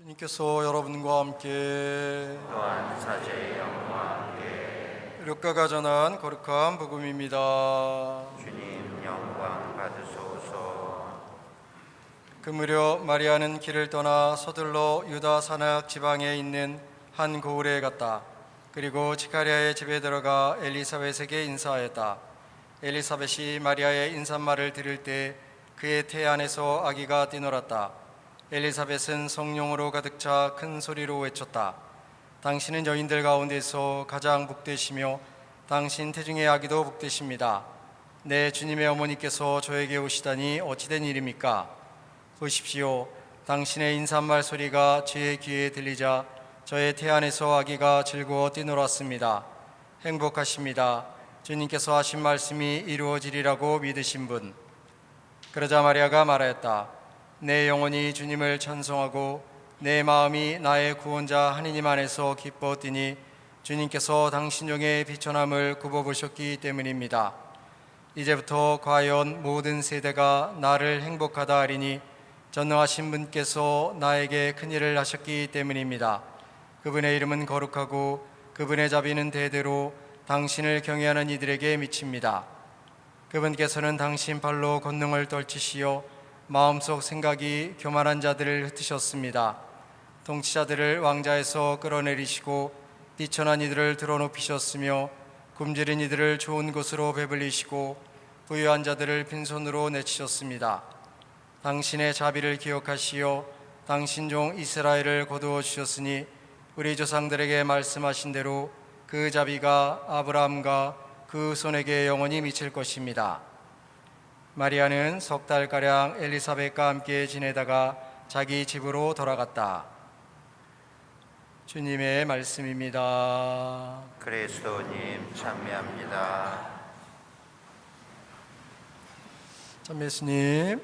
주님께서 여러분과 함께 또한 사제의 영과 함께 류카가 전한 거룩한 복음입니다. 주님 영광 받으소서. 그 무렵 마리아는 길을 떠나 서둘러 유다 산악 지방에 있는 한 고을에 갔다. 그리고 지카리아의 집에 들어가 엘리사벳에게 인사하였다. 엘리사벳이 마리아의 인사말을 들을 때 그의 태 안에서 아기가 뛰놀았다. 엘리사벳은 성령으로 가득 차 큰 소리로 외쳤다. 당신은 여인들 가운데서 가장 복되시며 당신 태중의 아기도 복되십니다. 내 주님의 어머니께서 저에게 오시다니 어찌된 일입니까? 보십시오. 당신의 인사말 소리가 제 귀에 들리자 저의 태 안에서 아기가 즐거워 뛰놀았습니다. 행복하십니다. 주님께서 하신 말씀이 이루어지리라고 믿으신 분. 그러자 마리아가 말하였다. 내 영혼이 주님을 찬송하고 내 마음이 나의 구원자 하느님 안에서 기뻐 뛰니 주님께서 당신 중에 비천함을 굽어보셨기 때문입니다. 이제부터 과연 모든 세대가 나를 행복하다 하리니 전능하신 분께서 나에게 큰일을 하셨기 때문입니다. 그분의 이름은 거룩하고 그분의 자비는 대대로 당신을 경외하는 이들에게 미칩니다. 그분께서는 당신 발로 권능을 떨치시어 마음속 생각이 교만한 자들을 흩으셨습니다. 통치자들을 왕자에서 끌어내리시고 비천한 이들을 드러높이셨으며 굶주린 이들을 좋은 곳으로 배불리시고 부유한 자들을 빈손으로 내치셨습니다. 당신의 자비를 기억하시어 당신 종 이스라엘을 거두어 주셨으니 우리 조상들에게 말씀하신 대로 그 자비가 아브라함과 그 손에게 영원히 미칠 것입니다. 마리아는 석 달가량 엘리사벳과 함께 지내다가 자기 집으로 돌아갔다. 주님의 말씀입니다. 그리스도님 찬미합니다. 참 예수님,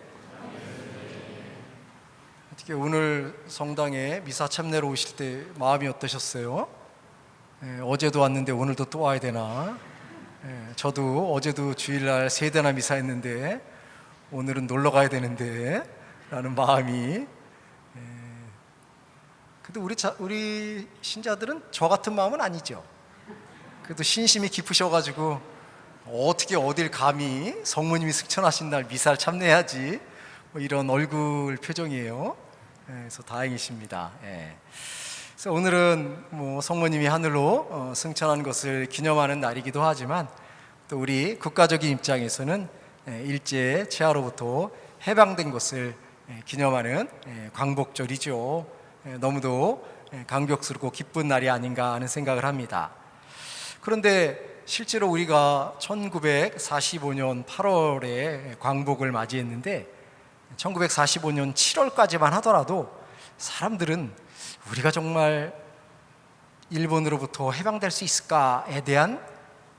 어떻게 오늘 성당에 미사 참례로 오실 때 마음이 어떠셨어요? 어제도 왔는데 오늘도 또 와야 되나? 저도 어제도 주일날 3대나 미사했는데 오늘은 놀러 가야 되는데 라는 마음이. 근데 우리 신자들은 저 같은 마음은 아니죠. 그래도 신심이 깊으셔가지고 어떻게 어딜 감히 성모님이 승천하신 날 미사를 참례해야지 뭐 이런 얼굴 표정이에요. 그래서 다행이십니다. 그래서 오늘은 뭐 성모님이 하늘로 승천한 것을 기념하는 날이기도 하지만 또 우리 국가적인 입장에서는 일제 치하로부터 해방된 것을 기념하는 광복절이죠. 너무도 감격스럽고 기쁜 날이 아닌가 하는 생각을 합니다. 그런데 실제로 우리가 1945년 8월에 광복을 맞이했는데 1945년 7월까지만 하더라도 사람들은 우리가 정말 일본으로부터 해방될 수 있을까에 대한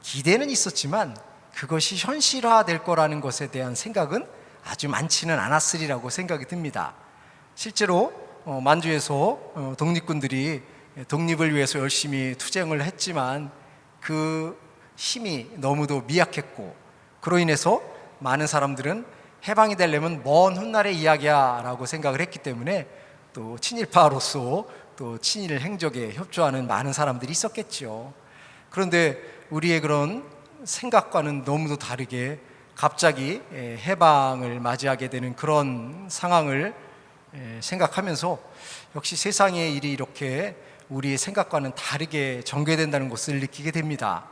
기대는 있었지만 그것이 현실화될 거라는 것에 대한 생각은 아주 많지는 않았으리라고 생각이 듭니다. 실제로 만주에서 독립군들이 독립을 위해서 열심히 투쟁을 했지만 그 힘이 너무도 미약했고 그로 인해서 많은 사람들은 해방이 되려면 먼 훗날의 이야기야 라고 생각을 했기 때문에 또 친일파로서 또 친일 행적에 협조하는 많은 사람들이 있었겠죠. 그런데 우리의 그런 생각과는 너무도 다르게 갑자기 해방을 맞이하게 되는 그런 상황을 생각하면서 역시 세상의 일이 이렇게 우리의 생각과는 다르게 전개된다는 것을 느끼게 됩니다.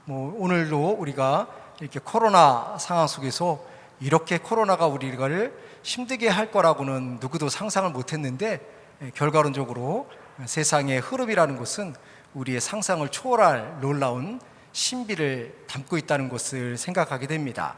오늘도 우리가 이렇게 코로나 상황 속에서 이렇게 코로나가 우리를 힘들게 할 거라고는 누구도 상상을 못했는데 결과론적으로 세상의 흐름이라는 것은 우리의 상상을 초월할 놀라운 신비를 담고 있다는 것을 생각하게 됩니다.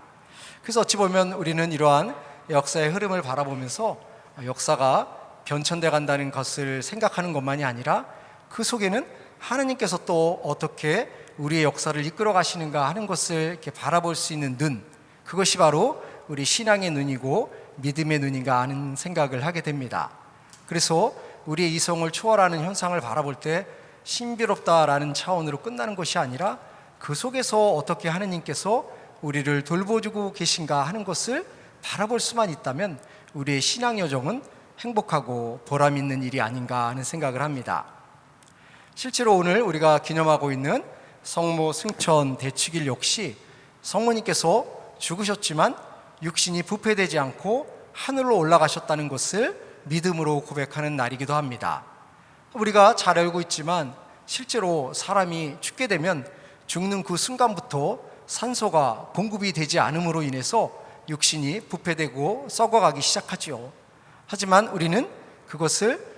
그래서 어찌 보면 우리는 이러한 역사의 흐름을 바라보면서 역사가 변천돼 간다는 것을 생각하는 것만이 아니라 그 속에는 하느님께서 또 어떻게 우리의 역사를 이끌어 가시는가 하는 것을 이렇게 바라볼 수 있는 눈, 그것이 바로 우리 신앙의 눈이고 믿음의 눈인가 하는 생각을 하게 됩니다. 그래서 우리의 이성을 초월하는 현상을 바라볼 때 신비롭다라는 차원으로 끝나는 것이 아니라 그 속에서 어떻게 하느님께서 우리를 돌보주고 계신가 하는 것을 바라볼 수만 있다면 우리의 신앙 여정은 행복하고 보람 있는 일이 아닌가 하는 생각을 합니다. 실제로 오늘 우리가 기념하고 있는 성모 승천 대축일 역시 성모님께서 죽으셨지만 육신이 부패되지 않고 하늘로 올라가셨다는 것을 믿음으로 고백하는 날이기도 합니다. 우리가 잘 알고 있지만 실제로 사람이 죽게 되면 죽는 그 순간부터 산소가 공급이 되지 않음으로 인해서 육신이 부패되고 썩어가기 시작하지요. 하지만 우리는 그것을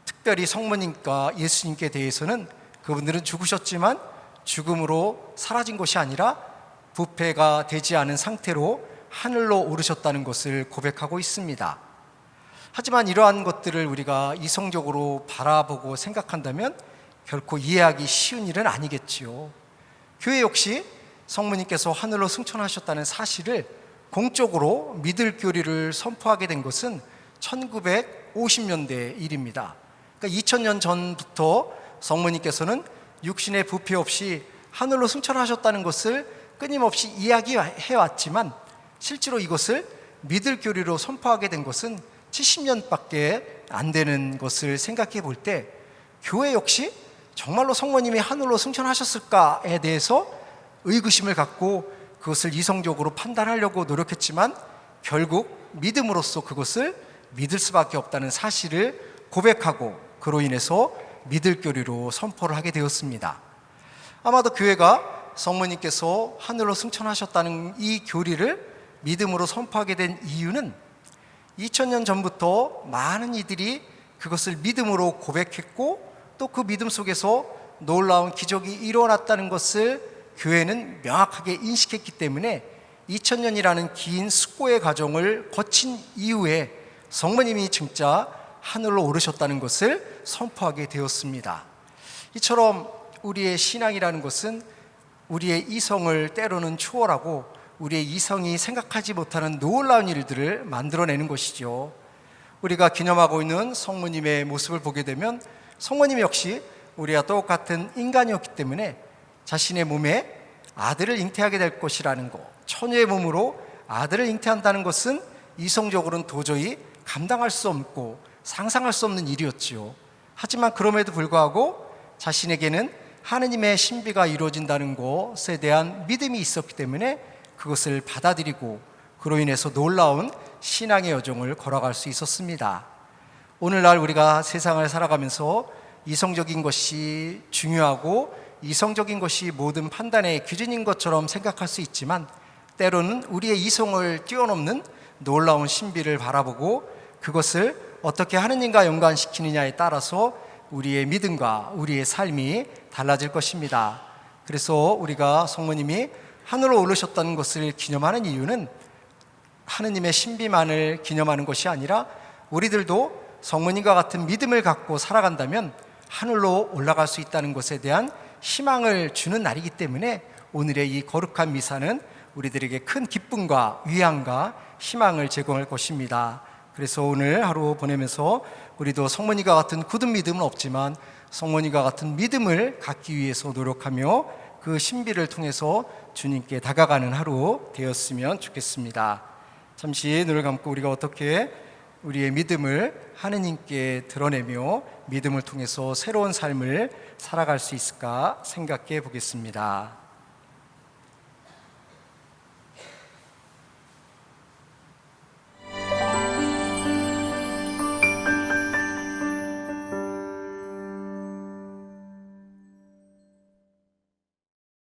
특별히 성모님과 예수님께 대해서는 그분들은 죽으셨지만 죽음으로 사라진 것이 아니라 부패가 되지 않은 상태로 하늘로 오르셨다는 것을 고백하고 있습니다. 하지만 이러한 것들을 우리가 이성적으로 바라보고 생각한다면 결코 이해하기 쉬운 일은 아니겠지요. 교회 역시 성모님께서 하늘로 승천하셨다는 사실을 공적으로 믿을 교리를 선포하게 된 것은 1950년대 일입니다. 그러니까 2000년 전부터 성모님께서는 육신의 부패 없이 하늘로 승천하셨다는 것을 끊임없이 이야기해왔지만 실제로 이것을 믿을 교리로 선포하게 된 것은 70년밖에 안 되는 것을 생각해 볼 때 교회 역시 정말로 성모님이 하늘로 승천하셨을까에 대해서 의구심을 갖고 그것을 이성적으로 판단하려고 노력했지만 결국 믿음으로써 그것을 믿을 수밖에 없다는 사실을 고백하고 그로 인해서 믿을 교리로 선포를 하게 되었습니다. 아마도 교회가 성모님께서 하늘로 승천하셨다는 이 교리를 믿음으로 선포하게 된 이유는 2000년 전부터 많은 이들이 그것을 믿음으로 고백했고 또 그 믿음 속에서 놀라운 기적이 일어났다는 것을 교회는 명확하게 인식했기 때문에 2000년이라는 긴 숙고의 과정을 거친 이후에 성모님이 진짜 하늘로 오르셨다는 것을 선포하게 되었습니다. 이처럼 우리의 신앙이라는 것은 우리의 이성을 때로는 초월하고 우리의 이성이 생각하지 못하는 놀라운 일들을 만들어내는 것이죠. 우리가 기념하고 있는 성모님의 모습을 보게 되면 성모님 역시 우리와 똑같은 인간이었기 때문에 자신의 몸에 아들을 잉태하게 될 것이라는 것, 처녀의 몸으로 아들을 잉태한다는 것은 이성적으로는 도저히 감당할 수 없고 상상할 수 없는 일이었지요. 하지만 그럼에도 불구하고 자신에게는 하느님의 신비가 이루어진다는 것에 대한 믿음이 있었기 때문에 그것을 받아들이고 그로 인해서 놀라운 신앙의 여정을 걸어갈 수 있었습니다. 오늘날 우리가 세상을 살아가면서 이성적인 것이 중요하고 이성적인 것이 모든 판단의 기준인 것처럼 생각할 수 있지만 때로는 우리의 이성을 뛰어넘는 놀라운 신비를 바라보고 그것을 어떻게 하느님과 연관시키느냐에 따라서 우리의 믿음과 우리의 삶이 달라질 것입니다. 그래서 우리가 성모님이 하늘로 오르셨다는 것을 기념하는 이유는 하느님의 신비만을 기념하는 것이 아니라 우리들도 성모님과 같은 믿음을 갖고 살아간다면 하늘로 올라갈 수 있다는 것에 대한 희망을 주는 날이기 때문에 오늘의 이 거룩한 미사는 우리들에게 큰 기쁨과 위안과 희망을 제공할 것입니다. 그래서 오늘 하루 보내면서 우리도 성모님과 같은 굳은 믿음은 없지만 성모님과 같은 믿음을 갖기 위해서 노력하며 그 신비를 통해서 주님께 다가가는 하루 되었으면 좋겠습니다. 잠시 눈을 감고 우리가 어떻게 우리의 믿음을 하느님께 드러내며 믿음을 통해서 새로운 삶을 살아갈 수 있을까 생각해 보겠습니다.